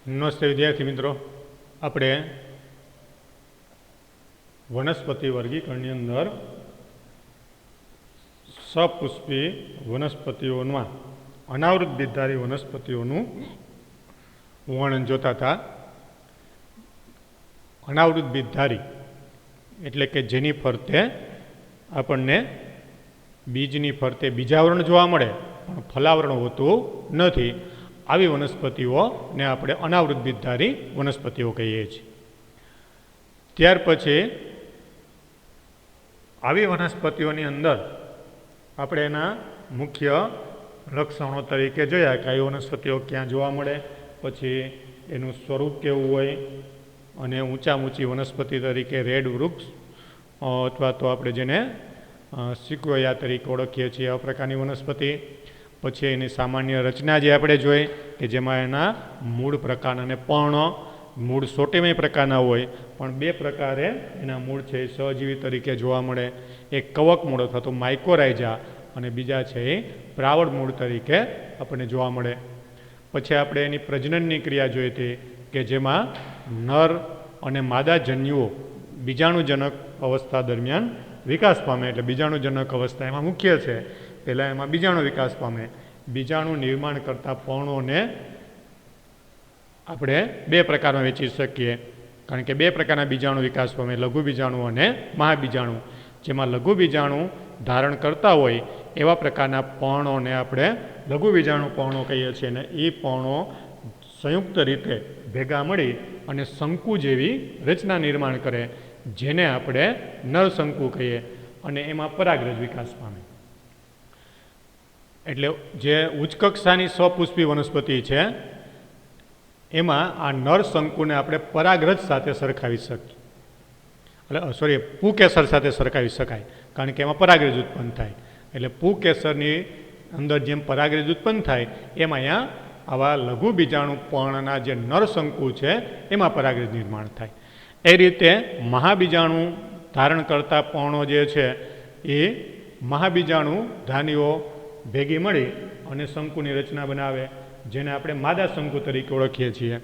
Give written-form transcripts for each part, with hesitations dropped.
નમસ્તે વિદ્યાર્થી મિત્રો, આપણે વનસ્પતિ વર્ગીકરણની અંદર સપુષ્પી વનસ્પતિઓમાં અનાવૃત બીજધારી વનસ્પતિઓનું વર્ણન જોતા હતા. અનાવૃત બીજધારી એટલે કે જેની ફરતે આપણને બીજની ફરતે બીજાવરણ જોવા મળે પણ ફલાવરણ હોતું નથી, આવી વનસ્પતિઓને આપણે અનાવૃત બીજધારી વનસ્પતિઓ કહીએ છીએ. ત્યાર પછી આવી વનસ્પતિઓની અંદર આપણે એના મુખ્ય લક્ષણો તરીકે જોયા કે આવી વનસ્પતિઓ ક્યાં જોવા મળે, પછી એનું સ્વરૂપ કેવું હોય, અને ઊંચી વનસ્પતિ તરીકે રેડ વૃક્ષ અથવા તો આપણે જેને સિક્વોયા તરીકે ઓળખીએ છીએ આ પ્રકારની વનસ્પતિ. પછી એની સામાન્ય રચના જે આપણે જોઈએ કે જેમાં એના મૂળ પ્રકાર અને પર્ણો, મૂળ સોટેમય પ્રકારના હોય પણ બે પ્રકારે એના મૂળ છે એ સહજીવી તરીકે જોવા મળે. એક કવક મૂળ અથવા તો માઇકોરાઇઝા અને બીજા છે એ પ્રાવડ મૂળ તરીકે આપણને જોવા મળે. પછી આપણે એની પ્રજનનની ક્રિયા જોઈ હતી કે જેમાં નર અને માદા જન્યુઓ બીજાણુજનક અવસ્થા દરમિયાન વિકાસ પામે. એટલે બીજાણુજનક અવસ્થા એમાં મુખ્ય છે. પહેલાં એમાં બીજાણુ વિકાસ પામે. બીજાણુ નિર્માણ કરતા પર્ણોને આપણે બે પ્રકારમાં વેચી શકીએ, કારણ કે બે પ્રકારના બીજાણુ વિકાસ પામે, લઘુ બીજાણુ અને મહાબીજાણુ. જેમાં લઘુ બીજાણુ ધારણ કરતા હોય એવા પ્રકારના પર્ણોને આપણે લઘુ બીજાણુ પર્ણો કહીએ છીએ, અને એ પર્ણો સંયુક્ત રીતે ભેગા મળી અને શંકુ જેવી રચના નિર્માણ કરે, જેને આપણે નર શંકુ કહીએ, અને એમાં પરાગરજ વિકાસ પામે. એટલે જે ઉચ્ચ કક્ષાની સપુષ્પી વનસ્પતિ છે એમાં આ નર શંકુને આપણે પરાગરજ સાથે સરખાવી શકીએ, એટલે પુકેસર સાથે સરખાવી શકાય, કારણ કે એમાં પરાગરજ ઉત્પન્ન થાય. એટલે પુકેસરની અંદર જેમ પરાગરજ ઉત્પન્ન થાય એમ અહીંયા આવા લઘુ બીજાણુ પર્ણના જે નર શંકુ છે એમાં પરાગરજ નિર્માણ થાય. એ રીતે મહાબીજાણુ ધારણ કરતા પર્ણો જે છે એ મહાબીજાણુ ધાનીઓ ભેગી મળી અને શંકુની રચના બનાવે, જેને આપણે માદા શંકુ તરીકે ઓળખીએ છીએ.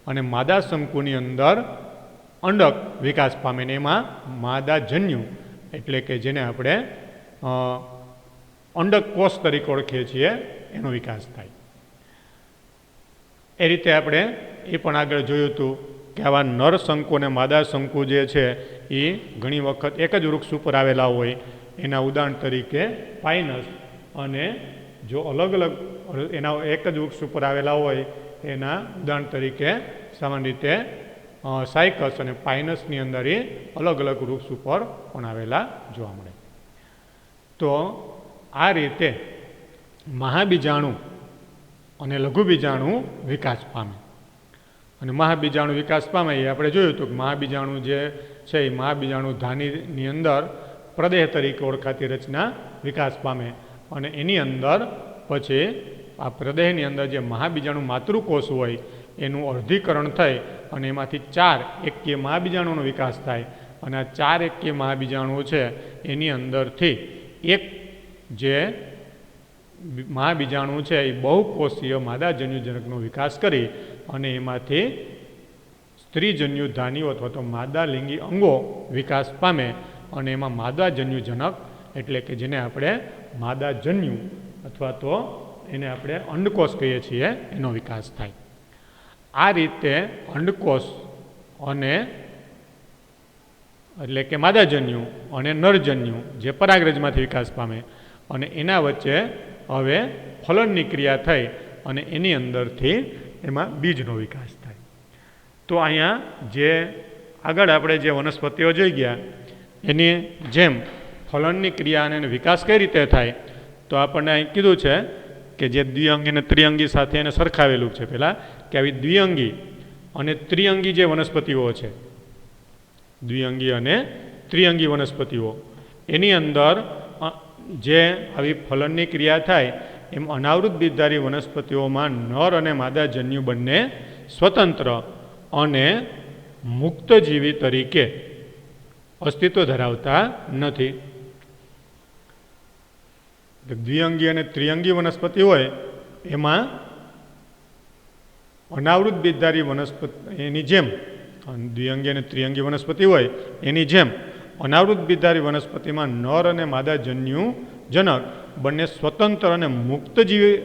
અને માદા શંકુની અંદર અંડક વિકાસ પામે ને એમાં માદા જન્યુ એટલે કે જેને આપણે અંડક કોષ તરીકે ઓળખીએ છીએ એનો વિકાસ થાય. એ રીતે આપણે એ પણ આગળ જોયું હતું કે આવા નર શંકુ અને માદા શંકુ જે છે એ ઘણી વખત એક જ વૃક્ષ ઉપર આવેલા હોય. એના ઉદાહરણ તરીકે પાઇનસ, અને જો અલગ અલગ એના એક જ વૃક્ષ ઉપર આવેલા હોય એના ઉદાહરણ તરીકે સામાન્ય રીતે સાયકસ અને પાઇનસની અંદર એ અલગ અલગ વૃક્ષ ઉપર પણ આવેલા જોવા મળે. તો આ રીતે મહાબીજાણુ અને લઘુ બીજાણુ વિકાસ પામે. અને મહાબીજાણુ વિકાસ પામે એ આપણે જોયું હતું કે મહાબીજાણુ જે છે એ મહાબીજાણુ ધાનીની અંદર પ્રદેહ તરીકે ઓળખાતી રચના વિકાસ પામે, અને એની અંદર પછી આ પ્રદેહની અંદર જે મહાબીજાણુ માતૃકોષ હોય એનું અર્ધીકરણ થઈ અને એમાંથી 4 એકકીય મહાબીજાણુનો વિકાસ થાય. અને આ 4 એકકીય મહાબીજાણુઓ છે એની અંદરથી એક જે મહાબીજાણુ છે એ બહુકોષીય માદા જન્યુજનકનો વિકાસ કરી અને એમાંથી સ્ત્રીજન્યુ ધાનીઓ અથવા તો માદા લિંગી અંગો વિકાસ પામે, અને એમાં માદા જન્યુજનક એટલે કે જેને આપણે માદા જન્યુ અથવા તો એને આપણે અંડકોષ કહીએ છીએ એનો વિકાસ થાય. આ રીતે અંડકોષ અને એટલે કે માદાજન્યુ અને નરજન્યુ જે પરાગરજમાંથી વિકાસ પામે, અને એના વચ્ચે હવે ફલનની ક્રિયા થઈ અને એની અંદરથી એમાં બીજનો વિકાસ થાય. તો અહીંયા જે આગળ આપણે જે વનસ્પતિઓ જોઈ ગયા એની જેમ ફલનની ક્રિયા અને વિકાસ કઈ રીતે થાય, તો આપણને અહીં કીધું છે કે જે દ્વિઅંગી અને ત્રિઅંગી સાથે એને સરખાવેલું છે પહેલાં, કે આવી દ્વિઅંગી અને ત્રિઅંગી જે વનસ્પતિઓ છે, દ્વિઅંગી અને ત્રિઅંગી વનસ્પતિઓ એની અંદર જે આવી ફલનની ક્રિયા થાય એમ અનાવૃત બીજધારી વનસ્પતિઓમાં નર અને માદા જન્યુ બંને સ્વતંત્ર અને મુક્તજીવી તરીકે અસ્તિત્વ ધરાવતા નથી. દ્વિઅંગી અને ત્રિઅંગી વનસ્પતિ હોય એમાં અનાવૃત બીજધારી વનસ્પતિ એની જેમ દ્વિઅંગી અને ત્રિઅંગી વનસ્પતિ હોય એની જેમ અનાવૃત બીજધારી વનસ્પતિમાં નર અને માદા જન્યુજનક બંને સ્વતંત્ર અને મુક્ત જીવી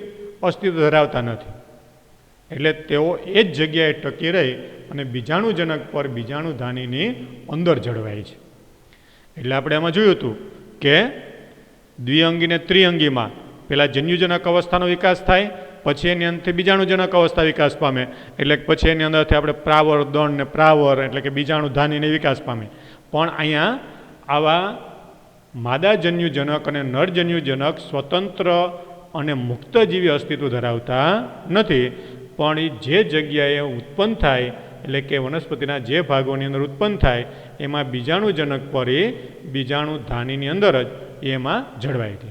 અસ્તિત્વ ધરાવતા નથી. એટલે તેઓ એ જ જગ્યાએ ટકી રહી અને બીજાણુજનક પર બીજાણુધાનીની અંદર જળવાય છે. એટલે આપણે એમાં જોયું હતું કે દ્વિઅંગી ને ત્રિઅંગીમાં પહેલાં જન્યુજનક અવસ્થાનો વિકાસ થાય, પછી એની અંદરથી બીજાણુજનક અવસ્થા વિકાસ પામે, એટલે પછી એની અંદરથી આપણે પ્રાવર, દંડ ને પ્રાવર એટલે કે બીજાણુધાનીને વિકાસ પામે. પણ અહીંયા આવા માદાજન્યુજનક અને નરજન્યુજનક સ્વતંત્ર અને મુક્ત જેવી અસ્તિત્વ ધરાવતા નથી. પણ એ જે જગ્યાએ ઉત્પન્ન થાય એટલે કે વનસ્પતિના જે ભાગોની અંદર ઉત્પન્ન થાય એમાં બીજાણુજનક પર એ બીજાણુધાનીની અંદર જ એમાં જળવાય છે.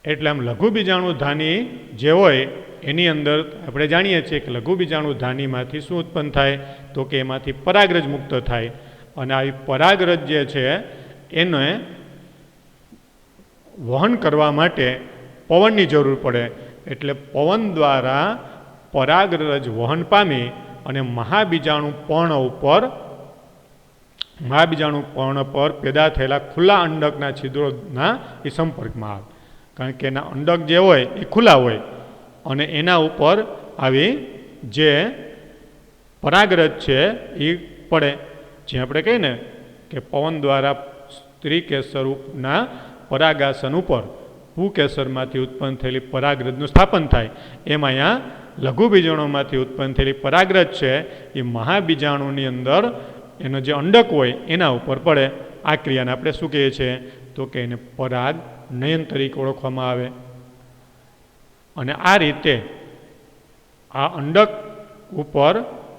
એટલે આમ લઘુ બીજાણુધાની જે હોય એની અંદર આપણે જાણીએ છીએ કે લઘુ બીજાણુધાનીમાંથી શું ઉત્પન્ન થાય તો કે એમાંથી પરાગરજ મુક્ત થાય. અને આવી પરાગરજ જે છે એને વહન કરવા માટે પવનની જરૂર પડે. એટલે પવન દ્વારા પરાગરજ વહન પામી અને મહાબીજાણુ પર્ણ પર પેદા થયેલા ખુલ્લા અંડકના છિદ્રોના એ સંપર્કમાં આવે. કારણ કે એના અંડક જે હોય એ ખુલ્લા હોય અને એના ઉપર આવી જે પરાગરજ છે એ પડે. જે આપણે કહીએ ને કે પવન દ્વારા સ્ત્રી કેસરના પરાગાસન ઉપર પુકેસરમાંથી ઉત્પન્ન થયેલી પરાગરજનું સ્થાપન થાય. એમાં અહીંયા લઘુ બીજાણુમાંથી ઉત્પન્ન થયેલી પરાગરજ છે એ મહાબીજાણુની અંદર એનો જે અંડક હોય એના ઉપર પડે. આ ક્રિયાને આપણે શું કહીએ છીએ તો કે એને પરાગ નયન તરીકે ઓળખવામાં આવે. અને આ રીતે આ અંડક ઉપર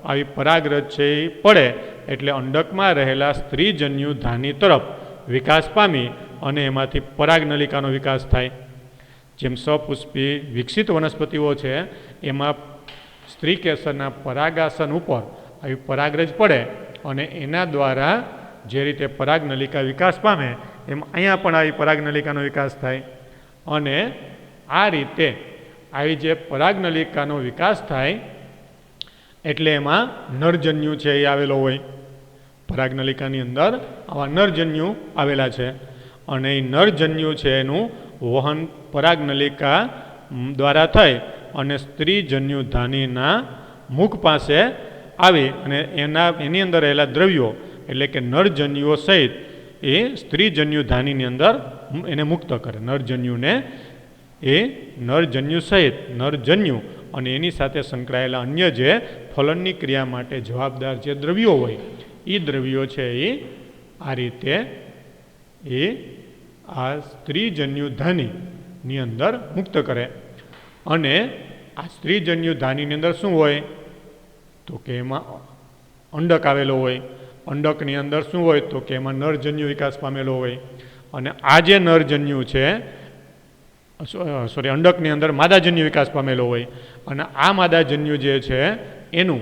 આવી પરાગરજ છે એ પડે એટલે અંડકમાં રહેલા સ્ત્રીજન્યુ ધાની તરફ વિકાસ પામી અને એમાંથી પરાગનલિકાનો વિકાસ થાય. જેમ સપુષ્પી વિકસિત વનસ્પતિઓ છે એમાં સ્ત્રી કેસરના પરાગાસન ઉપર આવી પરાગરજ પડે અને એના દ્વારા જે રીતે પરાગનલિકા વિકાસ પામે એમ અહીંયા પણ આવી પરાગનલિકાનો વિકાસ થાય. અને આ રીતે આવી જે પરાગનલિકાનો વિકાસ થાય એટલે એમાં નરજન્યુ છે એ આવેલો હોય. પરાગનલિકાની અંદર આવા નરજન્યુ આવેલા છે અને એ નરજન્યુ છે એનું વહન પરાગનલિકા દ્વારા થઈ અને સ્ત્રીજન્યુ ધાનીના મુખ પાસે આવી અને એની અંદર રહેલા દ્રવ્યો એટલે કે નરજન્યુઓ સહિત એ સ્ત્રીજન્યુ ધાનીની અંદર એને મુક્ત કરે. નરજન્યુને એ નરજન્યુ સહિત નરજન્યુ અને એની સાથે સંકળાયેલા અન્ય જે ફલનની ક્રિયા માટે જવાબદાર જે દ્રવ્યો હોય એ દ્રવ્યો છે એ આ રીતે એ આ સ્ત્રીજન્યુ ધાનીની અંદર મુક્ત કરે. અને આ સ્ત્રીજન્યુ ધાનીની અંદર શું હોય તો કે એમાં અંડક આવેલો હોય. અંડકની અંદર શું હોય તો કે એમાં નરજન્યુ વિકાસ પામેલો હોય. અને આ જે નરજન્યુ છે અંડકની અંદર માદાજન્યુ વિકાસ પામેલો હોય. અને આ માદાજન્યુ જે છે એનું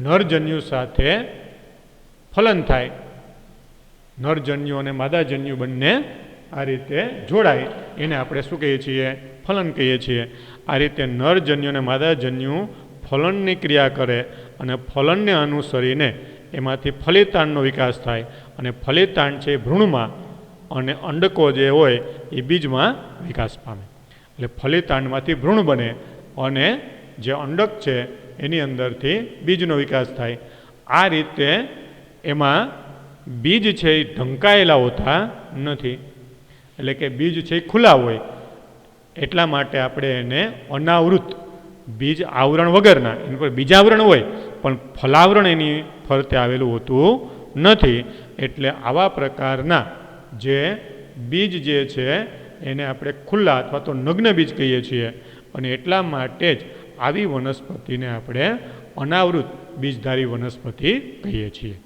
નરજન્યુ સાથે ફલન થાય. નરજન્યુ અને માદાજન્યુ બંને આ રીતે જોડાય એને આપણે શું કહીએ છીએ ફલન કહીએ છીએ. આ રીતે નરજન્યુ અને માદાજન્યુ ફલનની ક્રિયા કરે અને ફલનને અનુસરીને એમાંથી ફલિતાંડનો વિકાસ થાય અને ફલિતાંડ છે ભ્રૂણમાં અને અંડકો જે હોય એ બીજમાં વિકાસ પામે. એટલે ફલિતાંડમાંથી ભ્રૂણ બને અને જે અંડક છે એની અંદરથી બીજનો વિકાસ થાય. આ રીતે એમાં બીજ છે એ ઢંકાયેલા હોતા નથી. એટલે કે બીજ છે એ ખુલ્લા હોય એટલા માટે આપણે એને અનાવૃત બીજ આવરણ વગરના એની પર બીજાવરણ હોય પણ ફલાવરણ એની ફરતે આવેલું હોતું નથી. એટલે આવા પ્રકારના જે બીજ જે છે એને આપણે ખુલ્લા અથવા તો નગ્ન બીજ કહીએ છીએ. અને એટલા માટે જ આવી વનસ્પતિને આપણે અનાવૃત બીજધારી વનસ્પતિ કહીએ છીએ.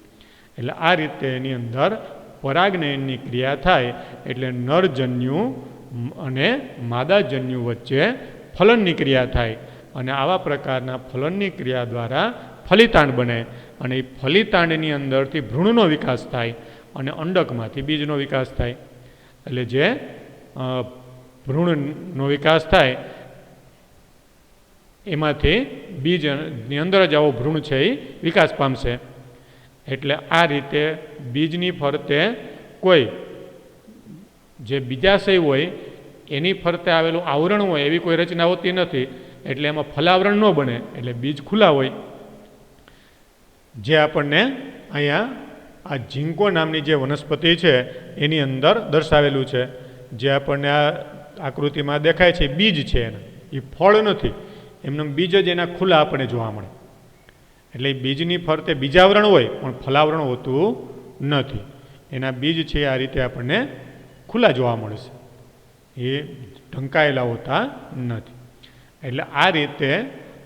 એટલે આ રીતે એની અંદર પરાગનયનની ક્રિયા થાય એટલે નરજન્યુ અને માદાજન્યુ વચ્ચે ફલનની ક્રિયા થાય અને આવા પ્રકારના ફલનની ક્રિયા દ્વારા ફલિતાંડ બને અને એ ફલિતાંડની અંદરથી ભ્રૂણનો વિકાસ થાય અને અંડકમાંથી બીજનો વિકાસ થાય. એટલે જે ભ્રૂણનો વિકાસ થાય એમાંથી બીજની અંદર જ આવો ભ્રૂણ છે એ વિકાસ પામશે. એટલે આ રીતે બીજની ફરતે કોઈ જે બીજાશય હોય એની ફરતે આવેલું આવરણ હોય એવી કોઈ રચના હોતી નથી. એટલે એમાં ફલાવરણ ન બને, એટલે બીજ ખુલ્લા હોય. જે આપણને અહીંયા આ ઝીંકો નામની જે વનસ્પતિ છે એની અંદર દર્શાવેલું છે. જે આપણને આ આકૃતિમાં દેખાય છે બીજ છે, એના એ ફળ નથી, એમને બીજ જ એના ખુલ્લા આપણને જોવા મળે. એટલે બીજની ફરતે બીજાવરણ હોય પણ ફલાવરણ હોતું નથી. એના બીજ છે આ રીતે આપણને ખુલ્લા જોવા મળશે, એ ઢંકાયેલા હોતા નથી. એટલે આ રીતે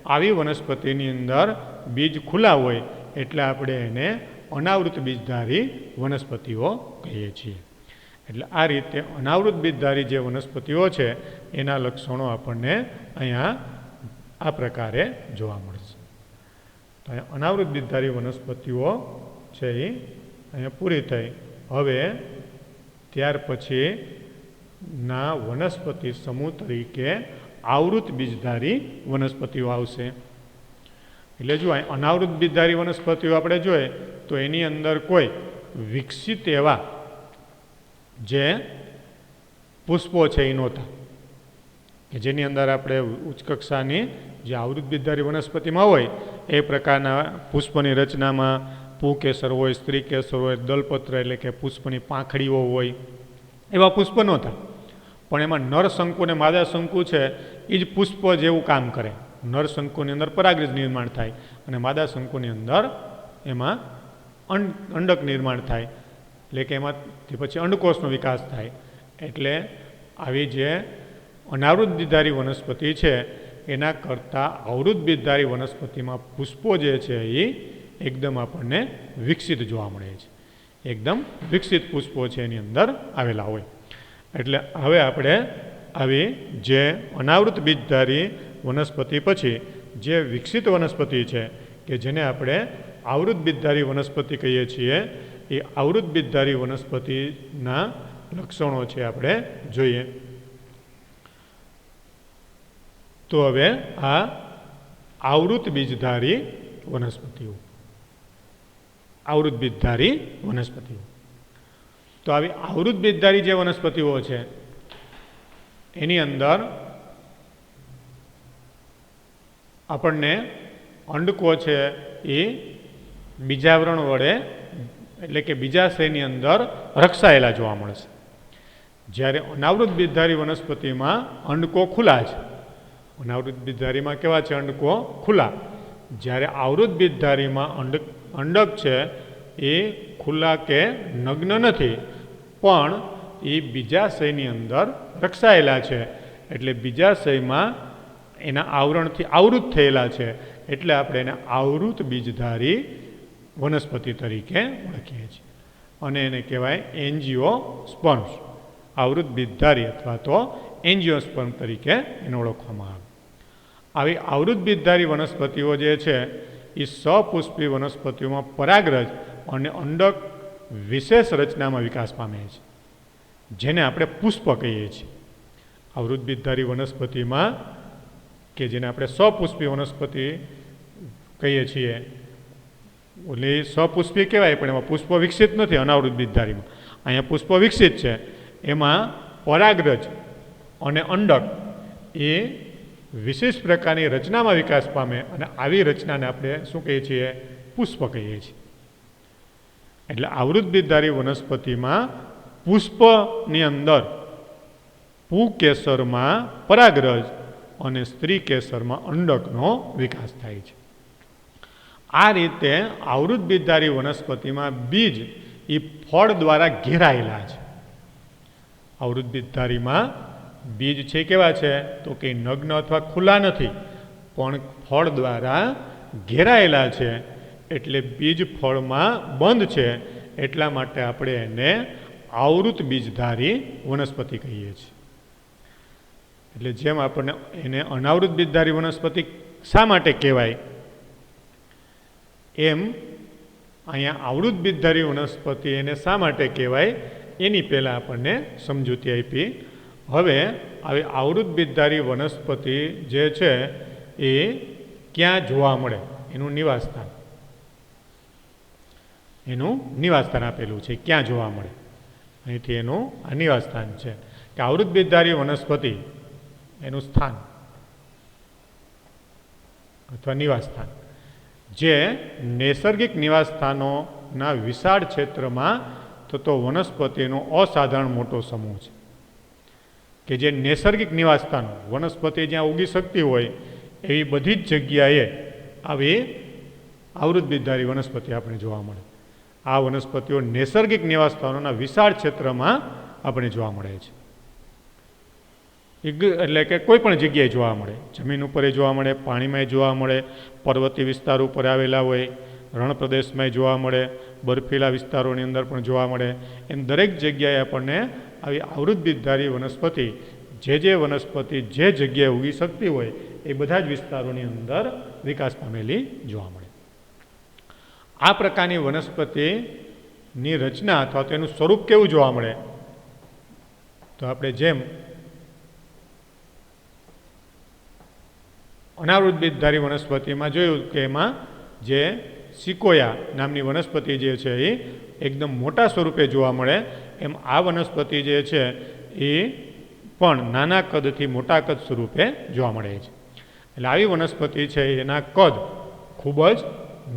આવી વનસ્પતિની અંદર બીજ ખુલ્લા હોય એટલે આપણે એને અનાવૃત બીજધારી વનસ્પતિઓ કહીએ છીએ. એટલે આ રીતે અનાવૃત બીજધારી જે વનસ્પતિઓ છે એના લક્ષણો આપણને અહીંયા આ પ્રકારે જોવા મળશે. તો અહીંયા અનાવૃત બીજધારી વનસ્પતિઓ છે એ અહીંયા પૂરી થઈ. હવે ત્યાર પછી ના વનસ્પતિ સમૂહ તરીકે આવૃત બીજધારી વનસ્પતિઓ આવશે. એટલે જો અનાવૃત બીજધારી વનસ્પતિઓ આપણે જોઈએ તો એની અંદર કોઈ વિકસિત એવા જે પુષ્પો છે એ નહોતા, કે જેની અંદર આપણે ઉચ્ચ કક્ષાની જે આવૃત બીજધારી વનસ્પતિમાં હોય એ પ્રકારના પુષ્પની રચનામાં પુંકેસર હોય, સ્ત્રી કેસર હોય, દલપત્ર એટલે કે પુષ્પની પાંખડીઓ હોય, એવા પુષ્પ નહોતા. પણ એમાં નરશંકુ અને માદા શંકુ છે એ જ પુષ્પ જેવું કામ કરે. નરશંકુની અંદર પરાગરજ નિર્માણ થાય અને માદા શંકુની અંદર એમાં અંડક નિર્માણ થાય, એટલે કે એમાંથી પછી અંડકોષનો વિકાસ થાય. એટલે આવી જે અનાવૃત બીજધારી વનસ્પતિ છે એના કરતાં આવૃત બીજધારી વનસ્પતિમાં પુષ્પો જે છે એ એકદમ આપણને વિકસિત જોવા મળે છે. એકદમ વિકસિત પુષ્પો છે એની અંદર આવેલા હોય. એટલે હવે આપણે આવી જે અનાવૃત બીજધારી વનસ્પતિ પછી જે વિકસિત વનસ્પતિ છે કે જેને આપણે આવૃત બીજધારી વનસ્પતિ કહીએ છીએ, એ આવૃત બીજધારી વનસ્પતિના લક્ષણો છે આપણે જોઈએ. તો હવે આ આવૃત બીજધારી વનસ્પતિઓ, આવૃત બીજધારી વનસ્પતિઓ. તો આવી આવૃત બીજધારી જે વનસ્પતિઓ છે એની અંદર આપણને અંડકો છે એ બીજાવરણ વડે એટલે કે બીજાશયની અંદર રક્ષાયેલા જોવા મળશે. જ્યારે અનાવૃત બીજધારી વનસ્પતિમાં અંડકો ખુલ્લા છે. અનાવૃત બીજધારીમાં કેવા છે? અંડકો ખુલ્લા. જ્યારે આવૃત બીજધારીમાં અંડક છે એ ખુલ્લા કે નગ્ન નથી, પણ એ બીજાશયની અંદર રક્ષાયેલા છે. એટલે બીજાશયમાં એના આવરણથી આવૃત થયેલા છે, એટલે આપણે એને આવૃત બીજધારી વનસ્પતિ તરીકે ઓળખીએ છીએ. અને એને કહેવાય એન્જિયોસ્પર્મ્સ, આવૃત બીજધારી અથવા તો એન્જિયોસ્પર્મ તરીકે એને ઓળખવામાં આવે. આવી આવૃત બીજધારી વનસ્પતિઓ જે છે એ સપુષ્પી વનસ્પતિઓમાં પરાગરજ અને અંડક વિશેષ રચનામાં વિકાસ પામે છે, જેને આપણે પુષ્પ કહીએ છીએ. આવૃત બીજધારી વનસ્પતિમાં કે જેને આપણે સપુષ્પી વનસ્પતિ કહીએ છીએ, એટલે સપુષ્પી કહેવાય પણ એમાં પુષ્પ વિકસિત નથી. અનાવૃત બીજધારીમાં અહીંયા પુષ્પ વિકસિત છે, એમાં પરાગરજ અને અંડક એ વિશેષ પ્રકારની રચનામાં વિકાસ પામે અને આવી રચનાને આપણે શું કહીએ છીએ? પુષ્પ કહીએ છીએ. એટલે આવૃત બીજધારી વનસ્પતિમાં પુષ્પની અંદર પુંકેસરમાં પરાગરજ અને સ્ત્રી કેસરમાં અંડકનો વિકાસ થાય છે. આ રીતે આવૃત બીજધારી વનસ્પતિમાં બીજ એ ફળ દ્વારા ઘેરાયેલા છે. આવૃત બીજધારીમાં બીજ છે કેવા છે? તો કે નગ્ન અથવા ખુલ્લા નથી, પણ ફળ દ્વારા ઘેરાયેલા છે. એટલે બીજ ફળમાં બંધ છે, એટલા માટે આપણે એને આવૃત બીજધારી વનસ્પતિ કહીએ છીએ. એટલે જેમ આપણને એને અનાવૃત બીજધારી વનસ્પતિ શા માટે કહેવાય, એમ અહીંયા આવૃત બીજધારી વનસ્પતિ એને શા માટે કહેવાય એની પહેલાં આપણને સમજૂતી આપી. હવે આવી આવૃત બીજધારી વનસ્પતિ જે છે એ ક્યાં જોવા મળે, એનું નિવાસસ્થાન આપેલું છે, ક્યાં જોવા મળે. અહીંથી એનું આ નિવાસસ્થાન છે કે આવૃતબીજધારી વનસ્પતિ એનું સ્થાન અથવા નિવાસસ્થાન, જે નૈસર્ગિક નિવાસસ્થાનોના વિશાળ ક્ષેત્રમાં થતો વનસ્પતિનો અસાધારણ મોટો સમૂહ છે. કે જે નૈસર્ગિક નિવાસસ્થાનો, વનસ્પતિ જ્યાં ઉગી શકતી હોય એવી બધી જ જગ્યાએ આવી આવૃતબીજધારી વનસ્પતિ આપણે જોવા મળે. આ વનસ્પતિઓ નૈસર્ગિક નિવાસસ્થાનોના વિશાળ ક્ષેત્રમાં આપણે જોવા મળે છે. એટલે કે કોઈ પણ જગ્યાએ જોવા મળે, જમીન ઉપર જોવા મળે, પાણીમાં જોવા મળે, પર્વતીય વિસ્તાર ઉપર આવેલા હોય, રણ પ્રદેશમાં જોવા મળે, બર્ફીલા વિસ્તારોની અંદર પણ જોવા મળે. એમ દરેક જગ્યાએ આપણને આવી આવૃતબીજધારી વનસ્પતિ, જે વનસ્પતિ જે જગ્યાએ ઉગી શકતી હોય એ બધા જ વિસ્તારોની અંદર વિકાસ પામેલી જોવા મળે. આ પ્રકારની વનસ્પતિની રચના અથવા તો એનું સ્વરૂપ કેવું જોવા મળે, તો આપણે જેમ અનાવૃતબીજધારી વનસ્પતિમાં જોયું કે એમાં જે સિકોયા નામની વનસ્પતિ જે છે એ એકદમ મોટા સ્વરૂપે જોવા મળે, એમ આ વનસ્પતિ જે છે એ પણ નાના કદથી મોટા કદ સ્વરૂપે જોવા મળે છે. એટલે આવી વનસ્પતિ છે એના કદ ખૂબ જ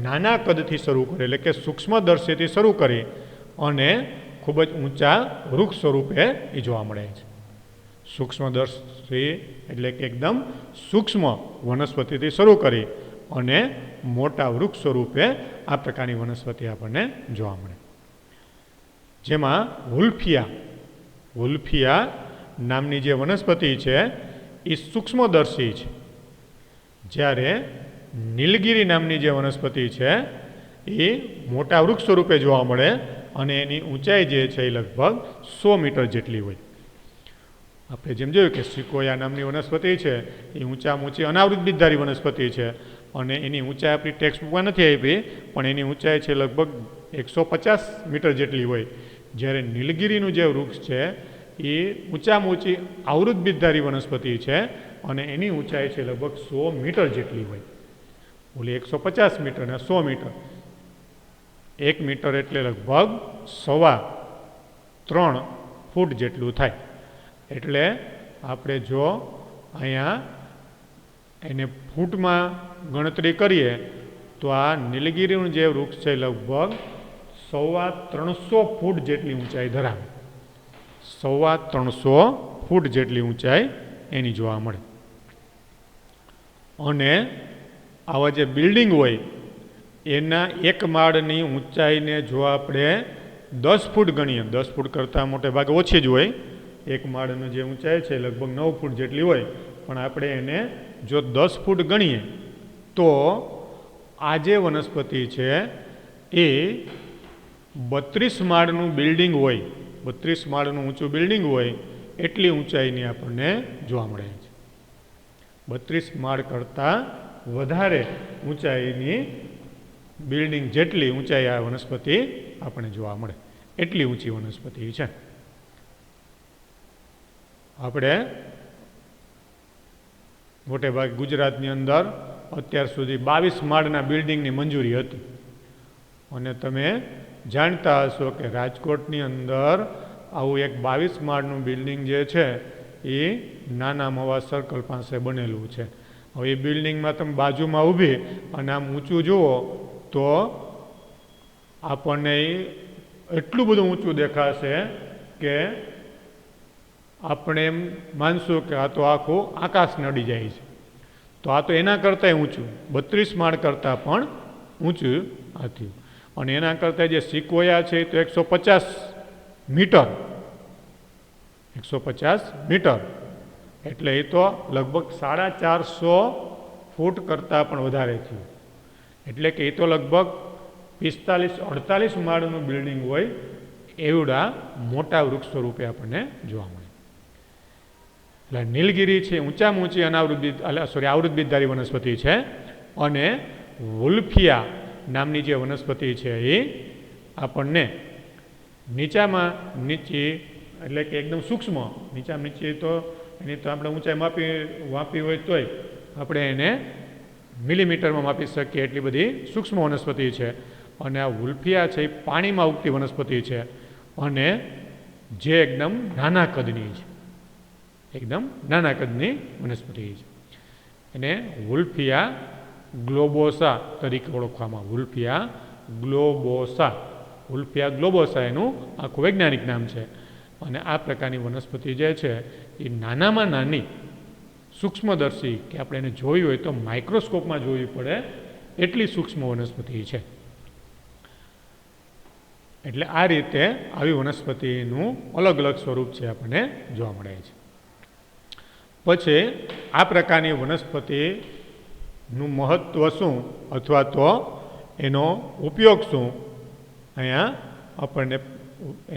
નાના કદથી શરૂ કરે, એટલે કે સૂક્ષ્મદર્શીથી શરૂ કરી અને ખૂબ જ ઊંચા વૃક્ષ સ્વરૂપે એ જોવા મળે છે. સૂક્ષ્મદર્શી એટલે કે એકદમ સૂક્ષ્મ વનસ્પતિથી શરૂ કરી અને મોટા વૃક્ષ સ્વરૂપે આ પ્રકારની વનસ્પતિ આપણને જોવા મળે. જેમાં વુલ્ફિયા નામની જે વનસ્પતિ છે એ સૂક્ષ્મદર્શી છે, જ્યારે નીલગિરી નામની જે વનસ્પતિ છે એ મોટા વૃક્ષ સ્વરૂપે જોવા મળે અને એની ઊંચાઈ જે છે એ લગભગ 100 મીટર જેટલી હોય. આપણે જેમ જોયું કે સિકોયા નામની વનસ્પતિ છે એ ઊંચામાં ઊંચી અનાવૃતબીજધારી વનસ્પતિ છે અને એની ઊંચાઈ આપણી ટેક્સ્ટ બુકમાં નથી આપી, પણ એની ઊંચાઈ છે લગભગ 150 મીટર જેટલી હોય. જ્યારે નીલગિરીનું જે વૃક્ષ છે એ ઊંચામાં ઊંચી આવૃતબીજધારી વનસ્પતિ છે અને એની ઊંચાઈ છે લગભગ 100 મીટર જેટલી હોય. ઓલી 150 મીટર ને 100 મીટર, 1 મીટર એટલે લગભગ 3.25 ફૂટ જેટલું થાય. એટલે આપણે જો અહીંયા એને ફૂટમાં ગણતરી કરીએ તો આ નીલગિરીનું જે વૃક્ષ છે લગભગ 350 ફૂટ જેટલી ઊંચાઈ ધરાવે. 350 ફૂટ જેટલી ઊંચાઈ એની જોવા મળે. અને આવા જે બિલ્ડિંગ હોય એના એક માળની ઊંચાઈને જો આપણે 10 ફૂટ ગણીએ, 10 ફૂટ કરતાં મોટે ભાગે ઓછી જ હોય, એક માળની જે ઊંચાઈ છે લગભગ 9 ફૂટ જેટલી હોય, પણ આપણે એને જો 10 ફૂટ ગણીએ તો આ જે વનસ્પતિ છે એ 32 માળનું બિલ્ડિંગ હોય, 32 માળનું ઊંચું બિલ્ડિંગ હોય એટલી ઊંચાઈની આપણને જોવા મળે છે. 32 માળ કરતાં વધારે ઊંચાઈની બિલ્ડિંગ જેટલી ઊંચાઈ આ વનસ્પતિ આપણને જોવા મળે, એટલી ઊંચી વનસ્પતિ છે. આપણે મોટે ભાગે ગુજરાતની અંદર અત્યાર સુધી 22 માળના બિલ્ડિંગની મંજૂરી હતી અને તમે જાણતા હશો કે રાજકોટની અંદર આવું એક 22 માળનું બિલ્ડિંગ જે છે એ નાના મવા સર્કલ પાસે બનેલું છે. હવે એ બિલ્ડિંગમાં તમે બાજુમાં ઊભી અને આમ ઊંચું જુઓ તો આપણને એટલું બધું ઊંચું દેખાશે કે આપણે એમ માનશું કે આ તો આખું આકાશ નડી જાય છે. તો આ તો એના કરતાંય ઊંચું, 32 માળ કરતાં પણ ઊંચું હતું. અને એના કરતાં જે સિકોયા છે તો 150 મીટર, 150 મીટર એટલે એ તો લગભગ 450 ફૂટ કરતાં પણ વધારે થયું. એટલે કે એ તો લગભગ 45-48 માળનું બિલ્ડિંગ હોય એવડા મોટા વૃક્ષ સ્વરૂપે આપણને જોવા મળે. એટલે નીલગિરી છે ઊંચામાં ઊંચી આવૃતબીજધારી વનસ્પતિ છે. અને વુલ્ફિયા નામની જે વનસ્પતિ છે એ આપણને નીચામાં નીચી એટલે કે એકદમ સૂક્ષ્મ, નીચામાં નીચી તો એની તો આપણે ઊંચાઈ માપી હોય તોય આપણે એને મિલીમીટરમાં માપી શકીએ એટલી બધી સૂક્ષ્મ વનસ્પતિ છે. અને આ વુલ્ફિયા છે એ પાણીમાં ઉગતી વનસ્પતિ છે અને જે એકદમ નાના કદની છે, એકદમ નાના કદની વનસ્પતિ છે. એને વુલ્ફિયા ગ્લોબોસા તરીકે ઓળખવામાં. વુલ્ફિયા ગ્લોબોસા એનું આખું વૈજ્ઞાનિક નામ છે. અને આ પ્રકારની વનસ્પતિ જે છે એ નાનામાં નાની સૂક્ષ્મદર્શી, કે આપણે એને જોવી હોય તો માઇક્રોસ્કોપમાં જોવી પડે એટલી સૂક્ષ્મ વનસ્પતિ છે. એટલે આ રીતે આવી વનસ્પતિનું અલગ અલગ સ્વરૂપ છે આપણને જોવા મળે છે. પછી આ પ્રકારની વનસ્પતિનું મહત્ત્વ શું અથવા તો એનો ઉપયોગ શું, અહીંયા આપણને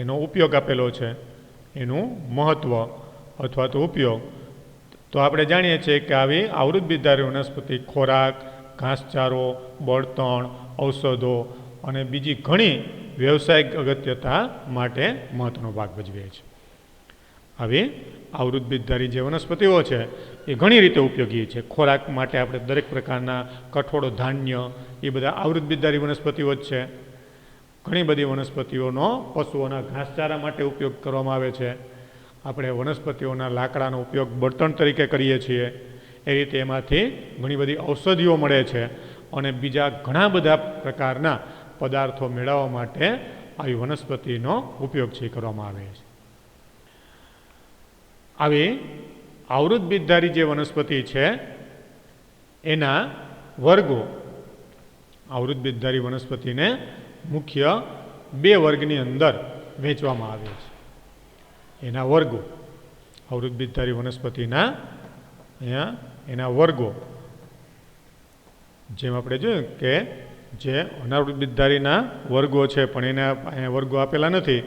એનો ઉપયોગ આપેલો છે. એનું મહત્ત્વ અથવા તો ઉપયોગ તો આપણે જાણીએ છીએ કે આવી આવૃતબીજધારી વનસ્પતિ ખોરાક, ઘાસચારો, બળતણ, ઔષધો અને બીજી ઘણી વ્યવસાયિક અગત્યતા માટે મહત્ત્વનો ભાગ ભજવે છે. આવી આવૃતબીજધારી જે વનસ્પતિઓ છે એ ઘણી રીતે ઉપયોગી છે. ખોરાક માટે આપણે દરેક પ્રકારના કઠોળો, ધાન્ય એ બધા આવૃતબીજધારી વનસ્પતિઓ જ છે. ઘણી બધી વનસ્પતિઓનો પશુઓના ઘાસચારા માટે ઉપયોગ કરવામાં આવે છે. આપણે વનસ્પતિઓના લાકડાનો ઉપયોગ બળતણ તરીકે કરીએ છીએ. એ રીતે એમાંથી ઘણી બધી ઔષધિઓ મળે છે અને બીજા ઘણા બધા પ્રકારના પદાર્થો મેળવવા માટે આવી વનસ્પતિનો ઉપયોગ છે કરવામાં આવે છે. આવી આવૃતબીજધારી જે વનસ્પતિ છે એના વર્ગો, આવૃતબીજધારી વનસ્પતિને મુખ્ય બે વર્ગની અંદર વહેંચવામાં આવે છે. એના વર્ગો, આવૃતબીજધારી વનસ્પતિના અહીંયા એના વર્ગો, જેમ આપણે જોયું કે જે અનાવૃતબીજધારીના વર્ગો છે પણ એના અહીંયા વર્ગો આપેલા નથી,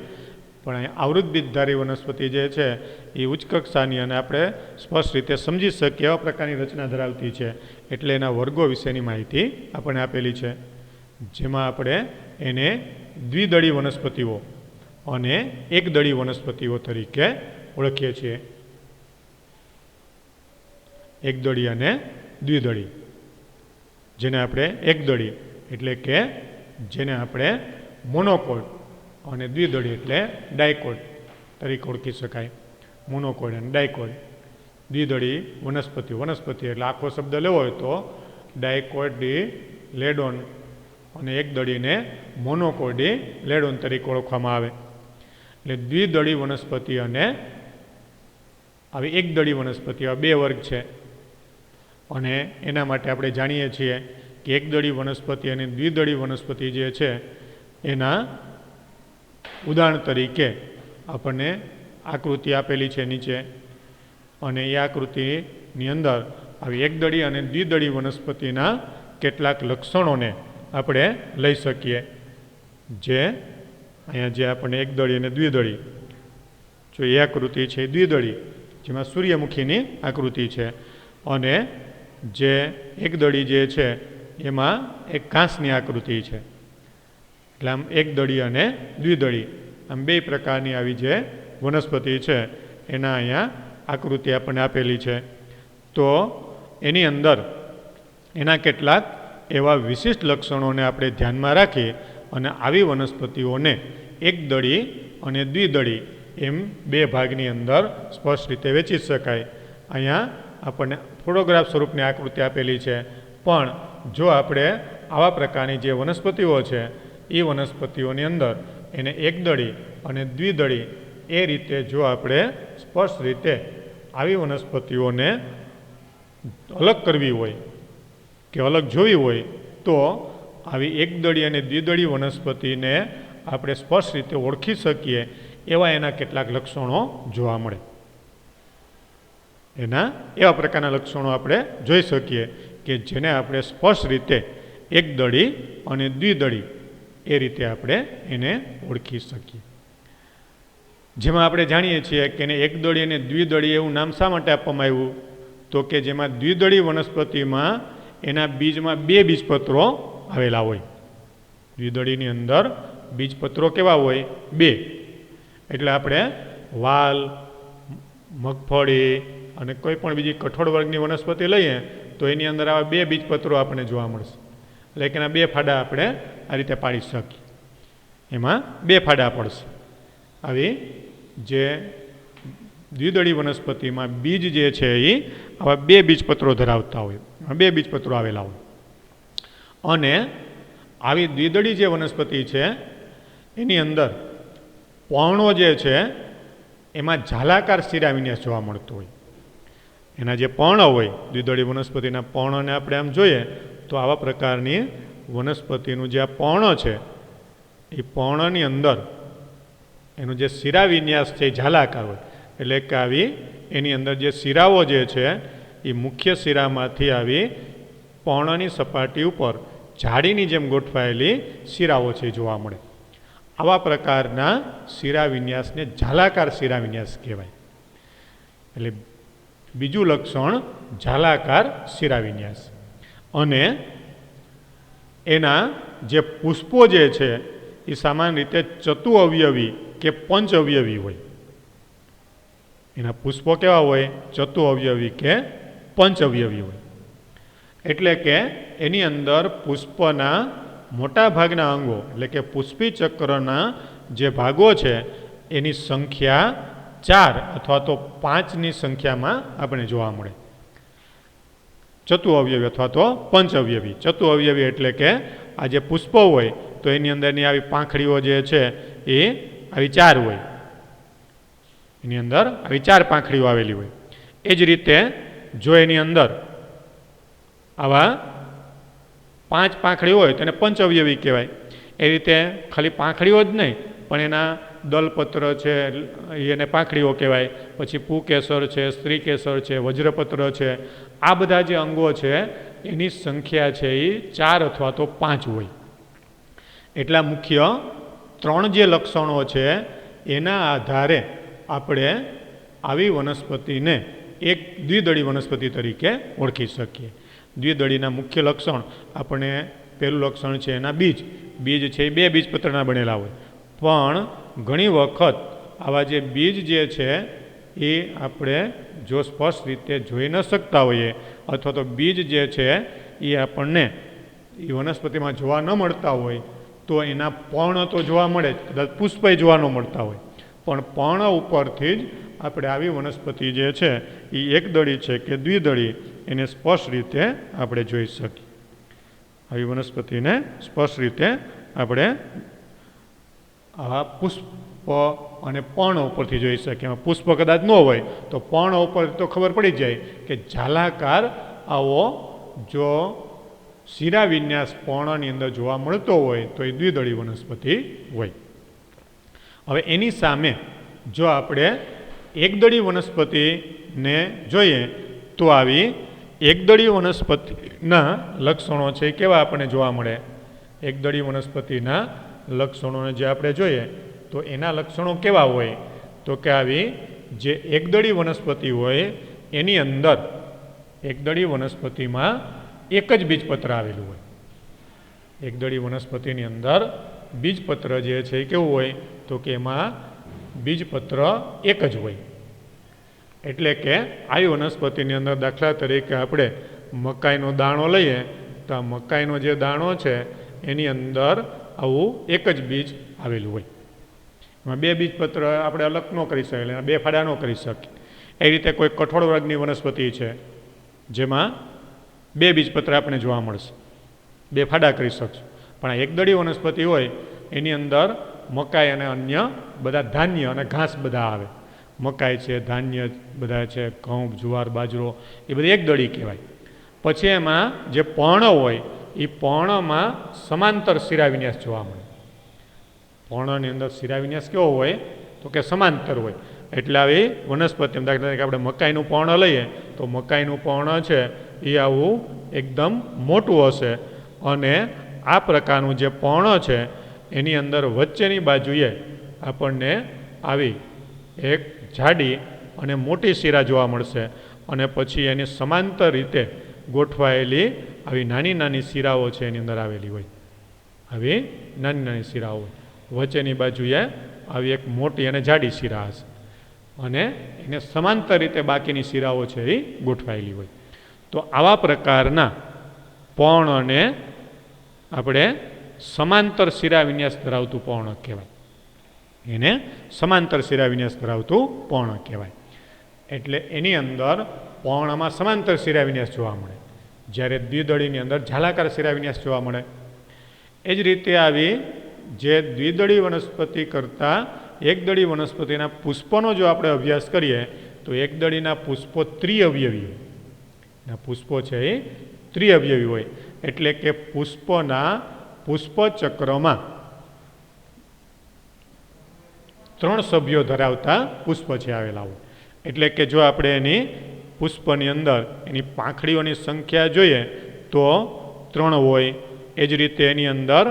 પણ અહીંયા આવૃતબીજધારી વનસ્પતિ જે છે એ ઉચ્ચ કક્ષાની અને આપણે સ્પષ્ટ રીતે સમજી શકીએ એવા પ્રકારની રચના ધરાવતી છે. એટલે એના વર્ગો વિશેની માહિતી આપણને આપેલી છે. જેમાં આપણે એને દ્વિદળી વનસ્પતિઓ અને એકદળી વનસ્પતિઓ તરીકે ઓળખીએ છીએ. એકદળી અને દ્વિદળી, જેને આપણે એકદળી એટલે કે જેને આપણે મોનોકોટ અને દ્વિદળી એટલે ડાયકોટ તરીકે ઓળખી શકાય. મોનોકોટ અને ડાયકોટ, દ્વિદળી વનસ્પતિ. વનસ્પતિ એટલે આખો શબ્દ લેવો હોય તો ડાયકોટી લેડોન અને એકદળીને મોનોકોડી લેડોન તરીકે ઓળખવામાં આવે. એટલે દ્વિદળી વનસ્પતિ અને આવી એકદળી વનસ્પતિ આ બે વર્ગ છે. અને એના માટે આપણે જાણીએ છીએ કે એકદળી વનસ્પતિ અને દ્વિદળી વનસ્પતિ જે છે એના ઉદાહરણ તરીકે આપણને આકૃતિ આપેલી છે નીચે. અને એ આકૃતિની અંદર આવી એકદળી અને દ્વિદળી વનસ્પતિના કેટલાક લક્ષણોને આપણે લઈ શકીએ. જે અહીંયા જે આપણને એકદળી અને દ્વિદળી, જો એ આકૃતિ છે દ્વિદળી, જેમાં સૂર્યમુખીની આકૃતિ છે. અને જે એકદળી જે છે એમાં એક ઘાસની આકૃતિ છે. એટલે આમ એકદળી અને દ્વિદળી આમ બે પ્રકારની આવી જે વનસ્પતિ છે એના અહીંયા આકૃતિ આપણને આપેલી છે. તો એની અંદર એના કેટલાક એવા વિશિષ્ટ લક્ષણોને આપણે ધ્યાનમાં રાખી અને આવી વનસ્પતિઓને એકદળી અને દ્વિદળી એમ બે ભાગની અંદર સ્પષ્ટ રીતે વેચી શકાય. અહીંયા આપણને ફોટોગ્રાફ સ્વરૂપની આકૃતિ આપેલી છે. પણ જો આપણે આવા પ્રકારની જે વનસ્પતિઓ છે એ વનસ્પતિઓની અંદર એને એકદળી અને દ્વિદળી એ રીતે જો આપણે સ્પષ્ટ રીતે આવી વનસ્પતિઓને અલગ કરવી હોય કે અલગ જોવી હોય તો આવી એકદળી અને દ્વિદળી વનસ્પતિને આપણે સ્પષ્ટ રીતે ઓળખી શકીએ એવા એના કેટલાક લક્ષણો જોવા મળે. એના એવા પ્રકારના લક્ષણો આપણે જોઈ શકીએ કે જેને આપણે સ્પષ્ટ રીતે એકદળી અને દ્વિદળી એ રીતે આપણે એને ઓળખી શકીએ. જેમાં આપણે જાણીએ છીએ કે એને એકદળી અને દ્વિદળી એવું નામ શા માટે આપવામાં આવ્યું, તો કે જેમાં દ્વિદળી વનસ્પતિમાં એના બીજમાં બે બીજપત્રો આવેલા હોય. દ્વિદળીની અંદર બીજપત્રો કેવા હોય? બે. એટલે આપણે વાલ, મગફળી અને કોઈ પણ બીજી કઠોળ વર્ગની વનસ્પતિ લઈએ તો એની અંદર આવા 2 બીજપત્રો આપણને જોવા મળશે. એટલે કે એના 2 ફાડા આપણે આ રીતે પાડી શકીએ. એમાં 2 ફાડા પડશે. આવી જે દ્વિદળી વનસ્પતિમાં બીજ જે છે એ આવા 2 બીજપત્રો ધરાવતા હોય, 2 બીજપત્રો આવેલા હોય. અને આવી દ્વિદળી જે વનસ્પતિ છે એની અંદર પર્ણો જે છે એમાં ઝાલાકાર શિરાવિન્યાસ જોવા મળતો હોય. એના જે પર્ણ હોય, દ્વિદળી વનસ્પતિના પર્ણને આપણે આમ જોઈએ તો આવા પ્રકારની વનસ્પતિનું જે આ પર્ણ છે એ પર્ણની અંદર એનું જે શિરાવિન્યાસ છે એ ઝાલાકાર હોય. એટલે કે આવી એની અંદર જે શિરાઓ જે છે એ મુખ્ય શિરામાંથી આવી પર્ણની સપાટી ઉપર જાળીની જેમ ગોઠવાયેલી શિરાઓ છે જોવા મળે. આવા પ્રકારના શિરાવિન્યાસને ઝાલાકાર શિરાવિન્યાસ કહેવાય. એટલે બીજું લક્ષણ ઝાલાકાર શિરાવિન્યાસ. અને એના જે પુષ્પો જે છે એ સામાન્ય રીતે ચતુ અવયવી કે પંચ અવયવી હોય. એના પુષ્પો કેવા હોય? ચતુ અવયવી કે પંચ અવયવી હોય. એટલે કે એની અંદર પુષ્પના મોટા ભાગના અંગો એટલે કે પુષ્પી ચક્રના જે ભાગો છે એની સંખ્યા 4 અથવા તો 5ની સંખ્યામાં આપણે જોવા મળે. ચતુ અવયવી અથવા તો પંચ અવયવી. ચતુ અવયવી એટલે કે આ જે પુષ્પો હોય તો એની અંદરની આવી પાંખડીઓ જે છે એ આવી 4 હોય. એની અંદર આવી 4 પાંખડીઓ આવેલી હોય. એ જ રીતે જો એની અંદર આવા 5 પાંખડી હોય તો એને પંચઅવયવી કહેવાય. એ રીતે ખાલી પાંખડીઓ જ નહીં પણ એના દલપત્ર છે એને પાંખડીઓ કહેવાય. પછી પુકેસર છે, સ્ત્રીકેસર છે, વજ્રપત્ર છે, આ બધા જે અંગો છે એની સંખ્યા છે એ 4 અથવા તો 5 હોય. એટલા મુખ્ય 3 જે લક્ષણો છે એના આધારે આપણે આવી વનસ્પતિને એક દ્વિદળી વનસ્પતિ તરીકે ઓળખી શકીએ. દ્વિદળીના મુખ્ય લક્ષણ આપણે પહેલું લક્ષણ છે એના બીજ. બીજ છે એ 2 બીજપત્રના બનેલા હોય. પણ ઘણી વખત આવા જે બીજ જે છે એ આપણે જો સ્પષ્ટ રીતે જોઈ ન શકતા હોઈએ અથવા તો બીજ જે છે એ આપણને એ વનસ્પતિમાં જોવા ન મળતા હોય તો એના પર્ણ તો જોવા મળે જ, કદાચ પુષ્પય જોવા ન મળતા હોય. પણ પર્ણ ઉપરથી જ આપણે આવી વનસ્પતિ જે છે એ એકદળી છે કે દ્વિદળી એને સ્પષ્ટ રીતે આપણે જોઈ શકીએ. આવી વનસ્પતિને સ્પષ્ટ રીતે આપણે આવા પુષ્પ અને પર્ણ ઉપરથી જોઈ શકીએ. એમાં પુષ્પ કદાચ ન હોય તો પર્ણ ઉપર તો ખબર પડી જાય કે ઝાલાકાર આવો જો શિરાવિન્યાસ પર્ણની અંદર જોવા મળતો હોય તો એ દ્વિદળી વનસ્પતિ હોય. હવે એની સામે જો આપણે એકદળી વનસ્પતિને જોઈએ તો આવી એકદળી વનસ્પતિના લક્ષણો છે કેવા આપણને જોવા મળે? એકદળી વનસ્પતિના લક્ષણોને જે આપણે જોઈએ તો એના લક્ષણો કેવા હોય? તો કે આવી જે એકદળી વનસ્પતિ હોય એની અંદર એકદળી વનસ્પતિમાં એક જ બીજપત્ર આવેલું હોય. એકદળી વનસ્પતિની અંદર બીજપત્ર જે છે એ કેવું હોય? તો કે એમાં બીજપત્ર એક જ હોય. એટલે કે આવી વનસ્પતિની અંદર દાખલા તરીકે આપણે મકાઈનો દાણો લઈએ તો આ મકાઈનો જે દાણો છે એની અંદર આવું એક જ બીજ આવેલું હોય. એમાં 2 બીજપત્ર આપણે અલગ ન કરી શકીએ, એના 2 ફાડા ન કરી શકીએ. એ રીતે કોઈ કઠોળ વર્ગની વનસ્પતિ છે જેમાં 2 બીજપત્ર આપણે જોવા મળશે, 2 ફાડા કરી શકશું. પણ આ એકદળી વનસ્પતિ હોય એની અંદર મકાઈ અને અન્ય બધા ધાન્ય અને ઘાસ બધા આવે. મકાઈ છે, ધાન્ય બધા છે, ઘઉં, જુવાર, બાજરો એ બધી એકદળી કહેવાય. પછી એમાં જે પર્ણ હોય એ પર્ણમાં સમાંતર શિરાવિન્યાસ જોવા મળે. પર્ણની અંદર શિરાવિન્યાસ કેવો હોય? તો કે સમાંતર હોય. એટલે આવી વનસ્પતિ દાખલા તરીકે આપણે મકાઈનું પર્ણ લઈએ તો મકાઈનું પર્ણ છે એ આવું એકદમ મોટું હશે અને આ પ્રકારનું જે પર્ણ છે એની અંદર વચ્ચેની બાજુએ આપણને આવી એક જાડી અને મોટી શિરા જોવા મળશે અને પછી એની સમાંતર રીતે ગોઠવાયેલી આવી નાની નાની શિરાઓ છે એની અંદર આવેલી હોય. આવી નાની નાની શિરાઓ વચ્ચેની બાજુએ આવી એક મોટી અને જાડી શિરા હશે અને એને સમાંતર રીતે બાકીની શિરાઓ છે એ ગોઠવાયેલી હોય. તો આવા પ્રકારના પર્ણને આપણે સમાંતર શિરા વિન્યાસ ધરાવતું પર્ણ કહેવાય. એને સમાંતર શિરા વિન્યાસ ધરાવતું પર્ણ કહેવાય. એટલે એની અંદર પર્ણમાં સમાંતર શિરા વિન્યાસ જોવા મળે, જ્યારે દ્વિદળીની અંદર ઝાલાકાર શિરા વિન્યાસ જોવા મળે. એ જ રીતે આવી જે દ્વિદળી વનસ્પતિ કરતાં એકદળી વનસ્પતિના પુષ્પોનો જો આપણે અભ્યાસ કરીએ તો એકદળીના પુષ્પો ત્રિઅવયવી હોય. પુષ્પો છે એ ત્રિઅવયવી હોય, એટલે કે પુષ્પના પુષ્પચક્રમાં 3 સભ્યો ધરાવતા પુષ્પ છે આવેલા હોય. એટલે કે જો આપણે એની પુષ્પની અંદર એની પાંખડીઓની સંખ્યા જોઈએ તો 3 હોય. એ જ રીતે એની અંદર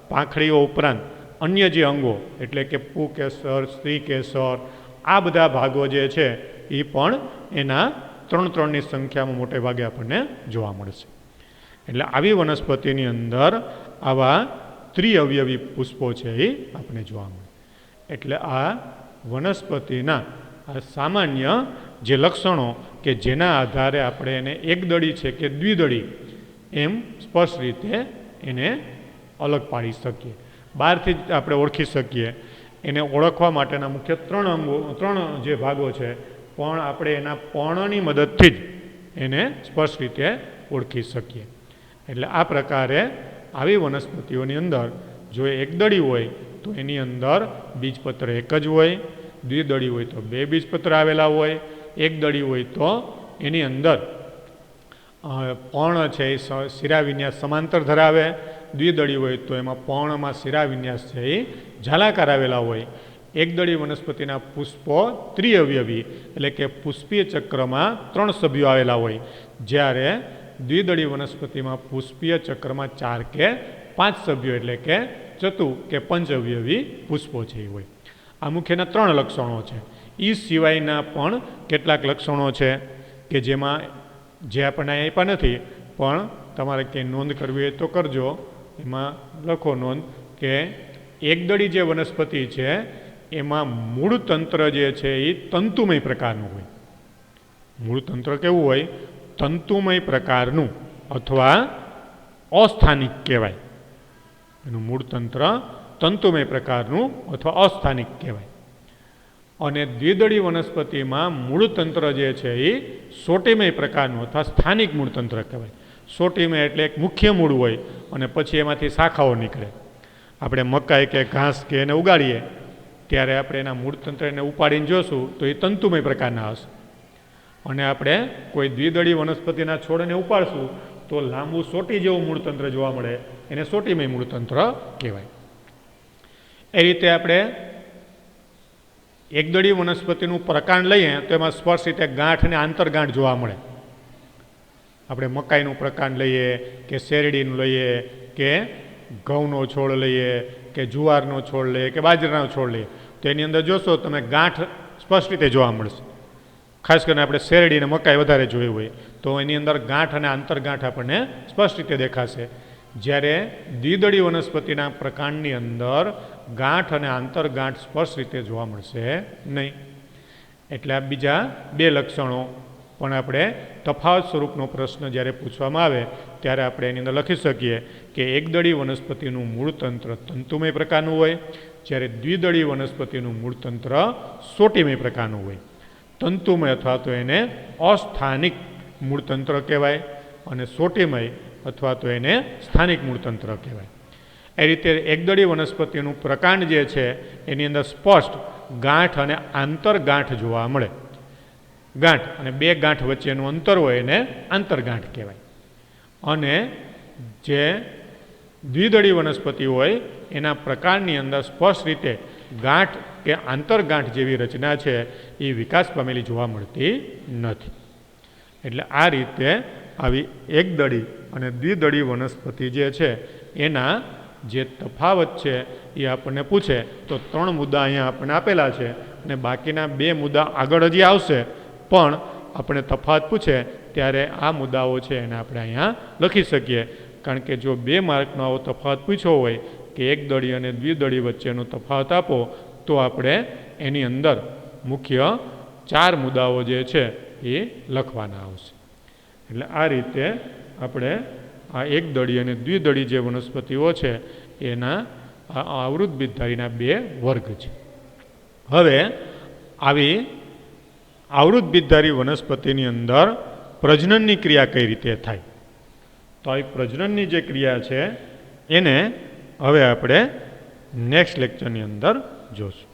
પાંખડીઓ ઉપરાંત અન્ય જે અંગો એટલે કે પુકેસર, સ્ત્રીકેસર, આ બધા ભાગો જે છે એ પણ એના 3-3ની સંખ્યામાં મોટે ભાગે આપણને જોવા મળશે. એટલે આવી વનસ્પતિની અંદર આવા ત્રિઅવયવી પુષ્પો છે એ આપણે જોવા મળે. એટલે આ વનસ્પતિના આ સામાન્ય જે લક્ષણો કે જેના આધારે આપણે એને એકદળી છે કે દ્વિદળી એમ સ્પષ્ટ રીતે એને અલગ પાડી શકીએ, બહારથી જ આપણે ઓળખી શકીએ. એને ઓળખવા માટેના મુખ્ય 3 જે ભાગો છે પણ આપણે એના પર્ણની મદદથી જ એને સ્પષ્ટ રીતે ઓળખી શકીએ. એટલે આ પ્રકારે આવી વનસ્પતિઓની અંદર જો એકદળી હોય તો એની અંદર બીજપત્ર એક જ હોય, દ્વિદળી હોય તો 2 બીજપત્ર આવેલા હોય, એકદળી હોય તો એની અંદર પર્ણ છે એ શિરાવિન્યાસ સમાંતર ધરાવે, દ્વિદળી હોય તો એમાં પર્ણમાં શિરાવિન્યાસ છે એ ઝાલાકાર આવેલા હોય. એકદળી વનસ્પતિના પુષ્પો ત્રિઅવયવી એટલે કે પુષ્પીય ચક્રમાં 3 સભ્યો આવેલા હોય, જ્યારે દ્વિદળી વનસ્પતિમાં પુષ્પીય ચક્રમાં 4 કે 5 સભ્યો એટલે કે ચતુ કે પંચઅવયવી પુષ્પો છે એ હોય. આ મુખ્યના 3 લક્ષણો છે. એ સિવાયના પણ કેટલાક લક્ષણો છે કે જેમાં જે આપણને આપ્યા નથી પણ તમારે ક્યાંય નોંધ કરવી હોય તો કરજો. એમાં લખો નોંધ કે એકદળી જે વનસ્પતિ છે એમાં મૂળ તંત્ર જે છે એ તંતુમય પ્રકારનું હોય. મૂળ તંત્ર કેવું હોય? તંતુમય પ્રકારનું અથવા અસ્થાનિક કહેવાય. એનું મૂળ તંત્ર તંતુમય પ્રકારનું અથવા અસ્થાનિક કહેવાય. અને દ્વિદળી વનસ્પતિમાં મૂળ તંત્ર જે છે એ સોટીમય પ્રકારનું અથવા સ્થાનિક મૂળ તંત્ર કહેવાય. સોટીમય એટલે એક મુખ્ય મૂળ હોય અને પછી એમાંથી શાખાઓ નીકળે. આપણે મકાઈ કે ઘાસ કે એને ઉગાડીએ ત્યારે આપણે એના મૂળ તંત્રને ઉપાડીને જોશું તો એ તંતુમય પ્રકારના હશે. અને આપણે કોઈ દ્વિદળી વનસ્પતિના છોડને ઉપાડશું તો લાંબુ સોટી જેવું મૂળ તંત્ર જોવા મળે, એને સોટીમય મૂળ તંત્ર કહેવાય. એ રીતે આપણે એકદળી વનસ્પતિનું પ્રકાંડ લઈએ તો એમાં સ્પષ્ટ રીતે ગાંઠ અને આંતરગાંઠ જોવા મળે. આપણે મકાઈનું પ્રકાંડ લઈએ કે શેરડીનું લઈએ કે ઘઉંનો છોડ લઈએ કે જુવારનો છોડ લઈએ કે બાજરાનો છોડ લઈએ તો એની અંદર જોશો તમે ગાંઠ સ્પષ્ટ રીતે જોવા મળશે. ખાસ કરીને આપણે શેરડી અને મકાઈ વધારે જોઈ હોય તો એની અંદર ગાંઠ અને આંતરગાંઠ આપણને સ્પષ્ટ રીતે દેખાશે. જ્યારે દ્વિદળી વનસ્પતિના પ્રકાંડની અંદર ગાંઠ અને આંતરગાંઠ સ્પષ્ટ રીતે જોવા મળશે નહીં. એટલે આ બીજા 2 લક્ષણો પણ આપણે તફાવત સ્વરૂપનો પ્રશ્ન જ્યારે પૂછવામાં આવે ત્યારે આપણે એની અંદર લખી શકીએ કે એકદળી વનસ્પતિનું મૂળ તંત્ર તંતુમય પ્રકારનું હોય, જ્યારે દ્વિદળી વનસ્પતિનું મૂળ તંત્ર સોટીમય પ્રકારનું હોય. તંતુમય અથવા તો એને અસ્થાનિક મૂળતંત્ર કહેવાય અને સોટીમય અથવા તો એને સ્થાનિક મૂળતંત્ર કહેવાય. એ રીતે એકદળી વનસ્પતિનું પ્રકાંડ જે છે એની અંદર સ્પષ્ટ ગાંઠ અને આંતરગાંઠ જોવા મળે. ગાંઠ અને 2 ગાંઠ વચ્ચેનું અંતર હોય એને આંતરગાંઠ કહેવાય. અને જે દ્વિદળી વનસ્પતિ હોય એના પ્રકારની અંદર સ્પષ્ટ રીતે ગાંઠ કે આંતરગાંઠ જેવી રચના છે એ વિકાસ પામેલી જોવા મળતી નથી. એટલે આ રીતે આવી એકદળી અને દ્વિદળી વનસ્પતિ જે છે એના જે તફાવત છે એ આપણને પૂછે તો 3 મુદ્દા અહીંયા આપણને આપેલા છે અને બાકીના 2 મુદ્દા આગળ હજી આવશે, પણ આપણે તફાવત પૂછે ત્યારે આ મુદ્દાઓ છે એને આપણે અહીંયા લખી શકીએ. કારણ કે જો 2 માર્કનો આવો તફાવત પૂછ્યો હોય કે એકદળી અને દ્વિદળી વચ્ચેનો તફાવત આપો તો આપણે એની અંદર મુખ્ય 4 મુદ્દાઓ જે છે એ લખવાના આવશે. એટલે આ રીતે આપણે આ એકદળી અને દ્વિદળી જે વનસ્પતિઓ છે એના આવૃત બીજધારીના 2 વર્ગ છે. હવે આવી આવૃત બીજધારી વનસ્પતિની અંદર પ્રજનનની ક્રિયા કઈ રીતે થાય? તો આ પ્રજનનની જે ક્રિયા છે એને હવે આપણે નેક્સ્ટ લેક્ચરની અંદર જોશું.